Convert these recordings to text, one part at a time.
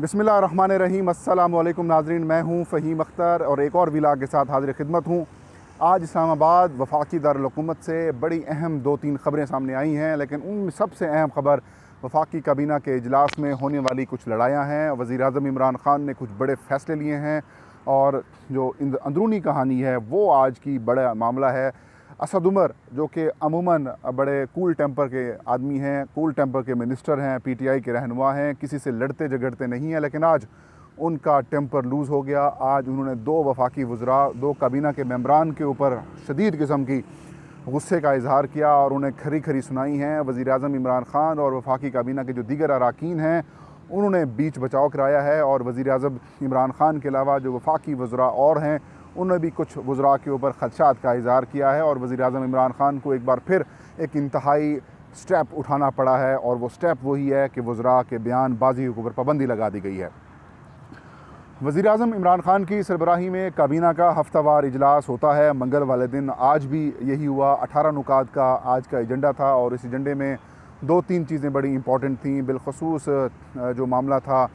बिस्मिल्लाहिर्रहमानिर्रहीम। अस्सलाम वालेकुम नाज़रीन, मैं हूँ फ़हीम अख्तर और एक और विलाग के साथ हाज़िर खिदमत हूँ। आज इस्लामाबाद वफाकी दारुल-हुकूमत से बड़ी अहम 2-3 ख़बरें सामने आई हैं, लेकिन उनमें सबसे अहम ख़बर वफाकी काबीना के इजलास में होने वाली कुछ लड़ाइयाँ हैं। वज़ीर-ए-आज़म इमरान ख़ान ने कुछ बड़े फ़ैसले लिए हैं और जो अंदरूनी कहानी है वो आज की बड़ा मामला है। असद उमर, जो कि अमूमन बड़े कूल टेम्पर के आदमी हैं, कूल टेम्पर के मिनिस्टर हैं, पीटीआई के रहनुमा हैं, किसी से लड़ते झगड़ते नहीं हैं, लेकिन आज उनका टेम्पर लूज़ हो गया। आज उन्होंने 2 वफाकी वज़रा, 2 काबीना के मेंबरान के ऊपर शदीद किस्म की गुस्से का इजहार किया और उन्हें खरी खरी सुनाई हैं। वज़ीर-ए-आज़म इमरान ख़ान और वफाकी काबीना के जो दीगर अरकान हैं उन्होंने बीच बचाव कराया है और वज़ीर-ए-आज़म इमरान ख़ान के अलावा जो वफाकी वज़रा और हैं उन्होंने भी कुछ वज़रा के ऊपर ख़दशात का इज़हार किया है और वज़ीर-ए-आज़म इमरान ख़ान को एक बार फिर एक इंतहाई स्टेप उठाना पड़ा है और वो स्टेप वही है कि वज़रा के बयानबाजी के ऊपर पाबंदी लगा दी गई है। वज़ीर-ए-आज़म इमरान ख़ान की सरबराही में काबीना का हफ्तावार इजलास होता है मंगल वाले दिन। आज भी यही हुआ। 18 नुकात का आज का एजेंडा था और इस एजेंडे में 2-3 चीज़ें बड़ी इंपॉर्टेंट थीं। बिलखसूस जो मामला था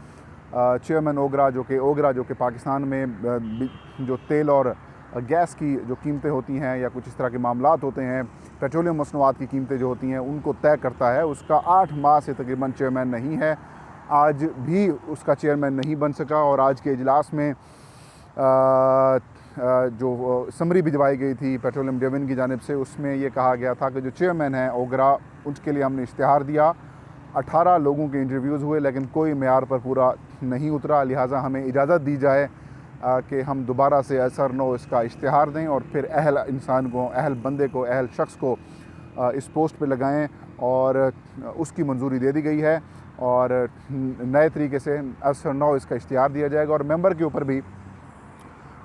चेयरमैन ओगरा, जो कि पाकिस्तान में जो तेल और गैस की जो कीमतें होती हैं या कुछ इस तरह के मामलात होते हैं, पेट्रोलियम मसनूआत की कीमतें जो होती हैं उनको तय करता है, उसका 8 माह से तकरीबन चेयरमैन नहीं है। आज भी उसका चेयरमैन नहीं बन सका और आज के इजलास में जो समरी भिजवाई गई थी पेट्रोलियम डिवीज़न की जानिब से, उसमें ये कहा गया था कि जो चेयरमैन है ओगरा, उसके लिए हमने इश्तिहार दिया। 18 लोगों के इंटरव्यूज़ हुए लेकिन कोई मेयार पर पूरा नहीं उतरा, लिहाजा हमें इजाज़त दी जाए कि हम दोबारा से असर नो इसका इश्तिहार दें और फिर अहल इंसान को, अहल बंदे को, अहल शख्स को इस पोस्ट पे लगाएं और उसकी मंजूरी दे दी गई है और नए तरीके से असर नो इसका इश्तिहार दिया जाएगा और मेंबर के ऊपर भी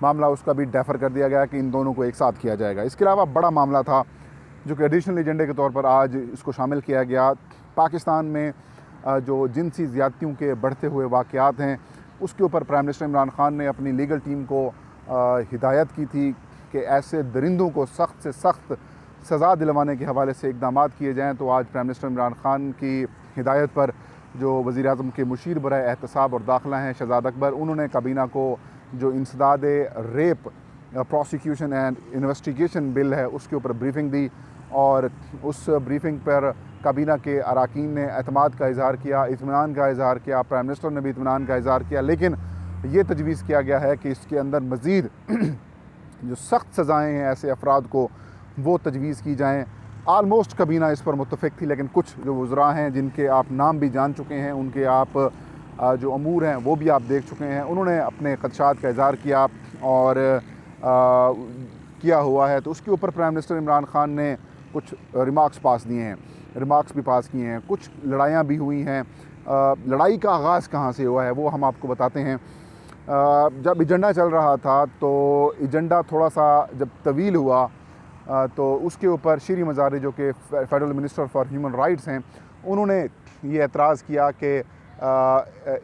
मामला उसका भी डेफ़र कर दिया गया कि इन दोनों को एक साथ किया जाएगा। इसके अलावा बड़ा मामला था जो कि एडिशनल एजेंडे के तौर पर आज इसको शामिल किया गया। पाकिस्तान में जो जिनसी ज़्यादतियों के बढ़ते हुए वाक़यात हैं उसके ऊपर प्राइम मिनिस्टर इमरान ख़ान ने अपनी लीगल टीम को हिदायत की थी कि ऐसे दरिंदों को सख्त से सख्त सज़ा दिलवाने के हवाले से इक़दाम किए जाएँ। तो आज प्राइम मिनिस्टर इमरान ख़ान की हिदायत पर जो वज़ीर-ए-आज़म के मुशीर बराए एहतसाब और दाखिला हैं शहज़ाद अकबर, उन्होंने काबीना को जो इंसदाद rape prosecution and investigation bill है उसके ऊपर ब्रीफिंग दी और उस ब्रीफिंग पर काबीना के अरकान ने एतमाद का इज़हार किया, इत्मीनान का इज़हार किया। प्राइम मिनिस्टर ने भी इत्मीनान का इज़हार किया, लेकिन ये तजवीज़ किया गया है कि इसके अंदर मज़ीद जो सख्त सज़ाएँ हैं ऐसे अफराद को वो तजवीज़ की जाएँ। आलमोस्ट काबीना इस पर मुत्तफ़िक थी, लेकिन कुछ जो वज़रा हैं जिनके आप नाम भी जान चुके हैं, उनके आप जो अमूर हैं वो भी आप देख चुके हैं, उन्होंने अपने ख़दशात का इज़हार किया और किया हुआ है। तो उसके ऊपर प्राइम मिनिस्टर इमरान ख़ान ने कुछ रिमार्क्स भी पास किए हैं। कुछ लड़ाइयाँ भी हुई हैं। लड़ाई का आगाज़ कहाँ से हुआ है वो हम आपको बताते हैं। जब एजेंडा चल रहा था तो एजेंडा थोड़ा सा जब तवील हुआ तो उसके ऊपर शीरी मज़ारी, जो कि federal minister for human rights हैं, उन्होंने ये एतराज़ किया कि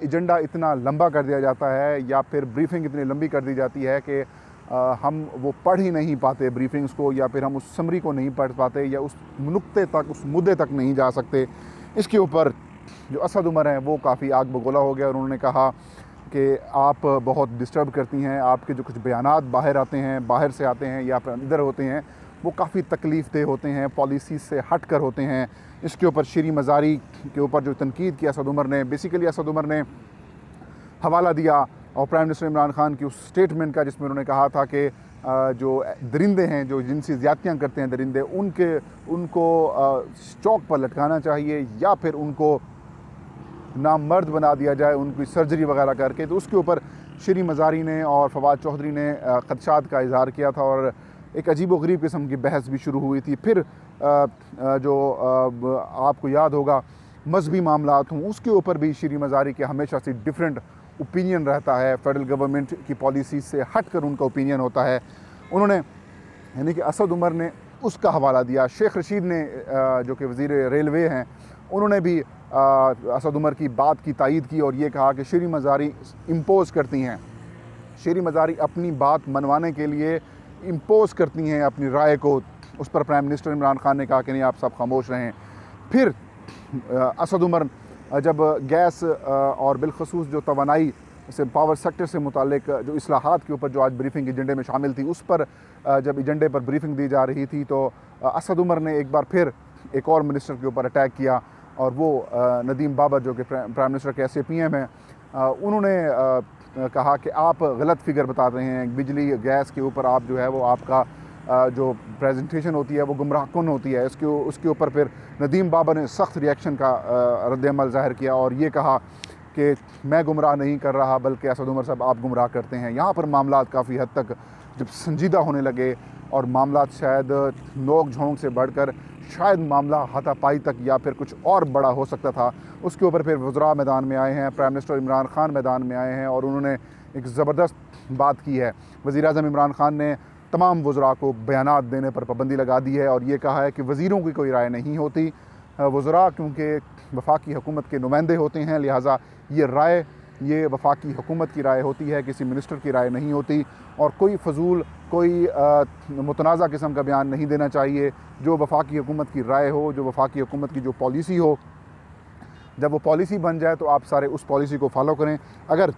एजेंडा इतना लंबा कर दिया जाता है या फिर ब्रीफिंग इतनी लंबी कर दी जाती है कि हम वो पढ़ ही नहीं पाते ब्रीफिंग्स को, या फिर हम उस समरी को नहीं पढ़ पाते या उस नुक्ते तक, उस मुद्दे तक नहीं जा सकते। इसके ऊपर जो असद उमर हैं वो काफ़ी आग बगोला हो गया और उन्होंने कहा कि आप बहुत डिस्टर्ब करती हैं, आपके जो कुछ बयानात बाहर आते हैं, बाहर से आते हैं या फिर अंदर होते हैं, वो काफ़ी तकलीफ़ देह होते हैं, पॉलिसी से हट कर होते हैं। इसके ऊपर शीरी मज़ारी के ऊपर जो तनकीद की असद उमर ने, बेसिकली असद उमर ने हवाला दिया और प्राइम मिनिस्टर इमरान ख़ान की उस स्टेटमेंट का जिसमें उन्होंने कहा था कि जो दरिंदे हैं, जो जिनसी ज़्यादतियाँ करते हैं दरिंदे, उनको चौक पर लटकाना चाहिए या फिर उनको नामर्द बना दिया जाए, उनकी सर्जरी वगैरह करके। तो उसके ऊपर शीरी मज़ारी ने और फवाद चौधरी ने ख़दशात का इज़हार किया था और एक अजीब व गरीब किस्म की बहस भी शुरू हुई थी। फिर जो आपको याद होगा मजहबी मामलात हों, उसके ऊपर भी शीरी मज़ारी के हमेशा से डिफरेंट ओपिनियन रहता है, फेडरल गवर्नमेंट की पॉलिसी से हट कर उनका ओपिनियन होता है। उन्होंने, यानी कि असद उमर ने उसका हवाला दिया। शेख रशीद ने जो कि वज़ीर रेलवे हैं, उन्होंने भी असद उमर की बात की तायीद की और ये कहा कि शीरी मज़ारी इम्पोज़ करती हैं, शीरी मज़ारी अपनी बात मनवाने के लिए इम्पोज़ करती हैं अपनी राय को। उस पर प्राइम मिनिस्टर इमरान ख़ान ने कहा कि नहीं, आप सब खामोश रहें। फिर असद उमर जब गैस और बिलखसूस जो तवानाई से पावर सेक्टर से मुतालिक जो इस्लाहात के ऊपर जो आज ब्रीफिंग एजेंडे में शामिल थी, उस पर जब एजेंडे पर ब्रीफिंग दी जा रही थी तो असद उमर ने एक बार फिर एक और मिनिस्टर के ऊपर अटैक किया, और वो नदीम बाबर जो कि प्राइम मिनिस्टर के SAPM हैं, उन्होंने कहा कि आप गलत फिगर बता रहे हैं, बिजली गैस के ऊपर आप जो है वो आपका जो प्रेजेंटेशन होती है वो गुमराहकुन होती है। उसके ऊपर फिर नदीम बाबर ने सख्त रिएक्शन का रद्द-ए-अमल ज़ाहिर किया और ये कहा कि मैं गुमराह नहीं कर रहा बल्कि असद उमर साहब आप गुमराह करते हैं। यहाँ पर मामलात काफ़ी हद तक जब संजीदा होने लगे और मामलात शायद नोक झोंक से बढ़कर शायद मामला हाथापाई तक या फिर कुछ और बड़ा हो सकता था, उसके ऊपर फिर वज़रा मैदान में आए हैं, प्राइम मिनिस्टर इमरान खान मैदान में आए हैं और उन्होंने एक ज़बरदस्त बात की है। वज़ीर-ए-आज़म इमरान खान ने तमाम वज़रा को बयानात देने पर पाबंदी लगा दी है और ये कहा है कि वज़ीरों की कोई राय नहीं होती। वज़रा क्योंकि वफाकी हुकूमत के नुमाइंदे होते हैं, लिहाजा ये राय ये वफाकी हुकूमत की राय होती है, किसी मिनिस्टर की राय नहीं होती, और कोई फ़जूल कोई मुतनाज़ा किस्म का बयान नहीं देना चाहिए। जो वफाकी हुकूमत की राय हो, जो वफाकी हुकूमत की जो पॉलिसी हो, जब वो पॉलिसी बन जाए तो आप सारे उस पॉलिसी को फॉलो करें। अगर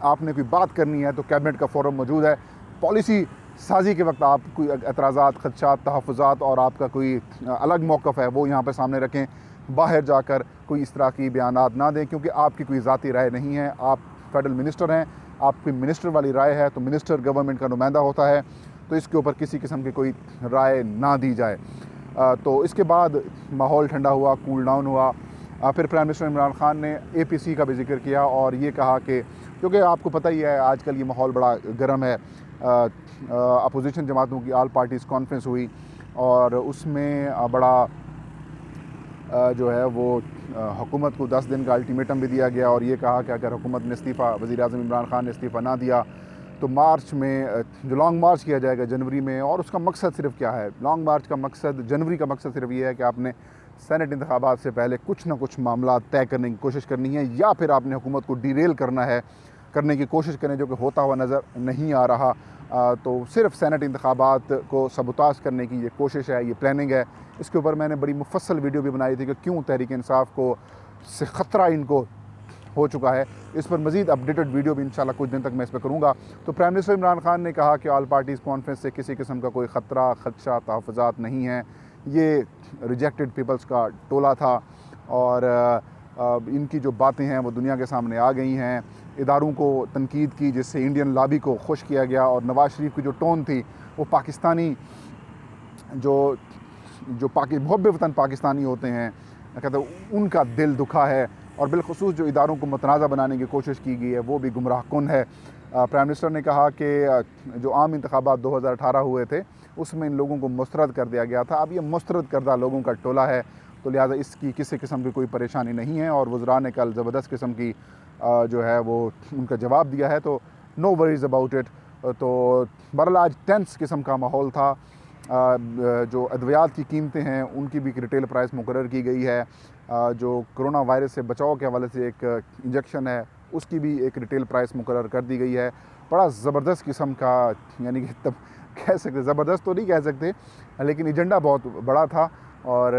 आपने कोई बात करनी है तो कैबिनेट का फोरम मौजूद है। पॉलिसी साजी के वक्त आप कोई एतराज़ात, खदशात, तहफ़्फ़ुज़ात और आपका कोई अलग मौक़िफ़ है वो यहाँ पर सामने रखें। बाहर जाकर कोई इस तरह की बयानात ना दें, क्योंकि आपकी कोई ज़ाती राय नहीं है। आप फेडरल मिनिस्टर हैं, आपकी मिनिस्टर वाली राय है तो मिनिस्टर गवर्नमेंट का नुमाइंदा होता है, तो इसके ऊपर किसी किस्म की कोई राय ना दी जाए। तो इसके बाद माहौल ठंडा हुआ, कूल डाउन हुआ। फिर प्राइम मिनिस्टर इमरान खान ने APC का भी जिक्र किया और ये कहा कि क्योंकि आपको पता ही है आजकल ये माहौल बड़ा गर्म है, अपोजिशन जमातों की ऑल पार्टीज़ कॉन्फ्रेंस हुई और उसमें बड़ा जो है वो हुकूमत को 10 दिन का अल्टीमेटम भी दिया गया और ये कहा कि अगर हुकूमत ने इस्तीफ़ा, वज़ीर-ए-आज़म इमरान खान ने इस्तीफ़ा ना दिया तो मार्च में जो लॉन्ग मार्च किया जाएगा जनवरी में। और उसका मकसद सिर्फ क्या है, लॉन्ग मार्च का मकसद, जनवरी का मकसद सिर्फ ये है कि आपने सेनेट इंतखाबात से पहले कुछ ना कुछ मामला तय करने की कोशिश करनी है, या फिर आपने हुकूमत को डीरेल करने की कोशिश करें, जो कि होता हुआ नज़र नहीं आ रहा। तो सिर्फ सेनेट इंतखाबात को सबूताज करने की ये कोशिश है, ये प्लानिंग है। इसके ऊपर मैंने बड़ी मुफस्सल वीडियो भी बनाई थी कि क्यों तहरीक इंसाफ को से ख़तरा इनको हो चुका है। इस पर मज़ीद अपडेटेड वीडियो भी इंशाल्लाह कुछ दिन तक मैं इस पर करूँगा। तो प्राइम मिनिस्टर इमरान खान ने कहा कि ऑल पार्टीज़ कॉन्फ्रेंस से किसी किस्म का कोई ख़तरा, खदशा, तहफ़्फ़ुज़ात नहीं है। ये रिजेक्टेड पीपल्स का टोला था और इनकी जो बातें हैं वो दुनिया के सामने आ गई हैं। इदारों को तनकीद की जिससे इंडियन लॉबी को खुश किया गया और नवाज़ शरीफ की जो टोन थी वो पाकिस्तानी जो मुहब्ब वतन पाकिस्तानी होते हैं, कहते उनका दिल दुखा है और बिलखुसूस जो इदारों को मुतनाज़ा बनाने की कोशिश की गई है वो भी गुमराहकुन है। प्राइम मिनिस्टर ने कहा कि जो आम इंतखाबात 2018 हुए थे उसमें इन लोगों को मुस्तरद कर दिया गया था, अब ये मुस्तरद करदा लोगों का टोला है, तो लिहाजा इसकी किसी किस्म की कोई परेशानी नहीं है। और वज़रा ने कल ज़बरदस्त किस्म की जो है वो उनका जवाब दिया है, तो नो वरीज़ अबाउट इट। तो बहरहाल आज टेंस किस्म का माहौल था। जो अद्वियात की कीमतें हैं उनकी भी एक रिटेल प्राइस मुकर्रर की गई है। जो कोरोना वायरस से बचाव के हवाले से एक इंजेक्शन है उसकी भी एक रिटेल प्राइस मुकर्रर कर दी गई है। बड़ा ज़बरदस्त किस्म का, यानी कि तब कह सकते, ज़बरदस्त तो नहीं कह सकते, लेकिन एजेंडा बहुत बड़ा था और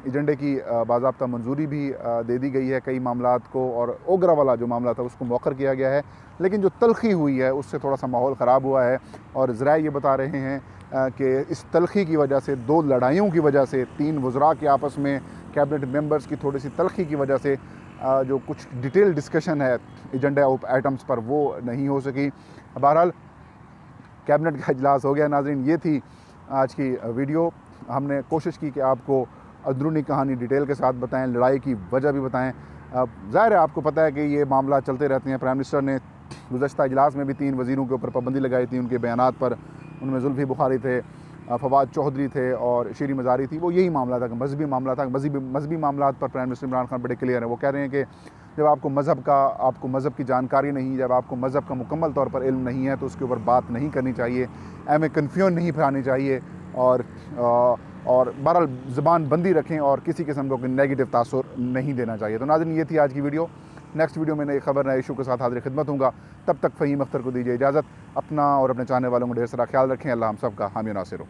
एजेंडे की बाज़ाब्ता मंजूरी भी दे दी गई है कई मामलात को, और ओगरा वाला जो मामला था उसको मौखर किया गया है। लेकिन जो तलखी हुई है उससे थोड़ा सा माहौल ख़राब हुआ है और ज़राए ये बता रहे हैं कि इस तलखी की वजह से, 2 लड़ाइयों की वजह से, 3 वज़रा के आपस में, कैबिनेट मेंबर्स की थोड़ी सी तलखी की वजह से जो कुछ डिटेल डिस्कशन है एजेंडा आइटम्स पर वो नहीं हो सकी। बहरहाल कैबिनेट का इजलास हो गया। नाज़रीन, ये थी आज की वीडियो। हमने कोशिश की कि आपको अंदरूनी कहानी डिटेल के साथ बताएं, लड़ाई की वजह भी बताएं। ज़ाहिर है आपको पता है कि ये मामला चलते रहते हैं। प्राइम मिनिस्टर ने गुज़श्ता इजलास में भी 3 वज़ीरों के ऊपर पाबंदी लगाई थी उनके बयानात पर। उनमें जुल्फ़ी बुखारी थे, फवाद चौधरी थे और शीरी मज़ारी थी। वो यही मामला था, मजहबी मामला था। मजहबी मामलात पर प्राइम मिनिस्टर इमरान खान बड़े क्लियर हैं। वो कह रहे हैं कि जब आपको मज़हब की जानकारी नहीं, जब आपको मज़हब का मुकम्मल तौर पर इल्म नहीं है तो उसके ऊपर बात नहीं करनी चाहिए, में कन्फ्यूजन नहीं फैलानी चाहिए और बहरहाल ज़बान बंदी रखें और किसी किस्म का नेगेटिव तासुर नहीं देना चाहिए। तो नाज़रीन, ये थी आज की वीडियो। नेक्स्ट वीडियो में नई खबर, नए इशू के साथ हाज़िर खिदमत हूँगा। तब तक फ़हीम अख्तर को दीजिए इजाज़त। अपना और अपने चाहने वालों को ढेर सारा ख्याल रखें। अल्लाह हम सब का हामी नासिर हो।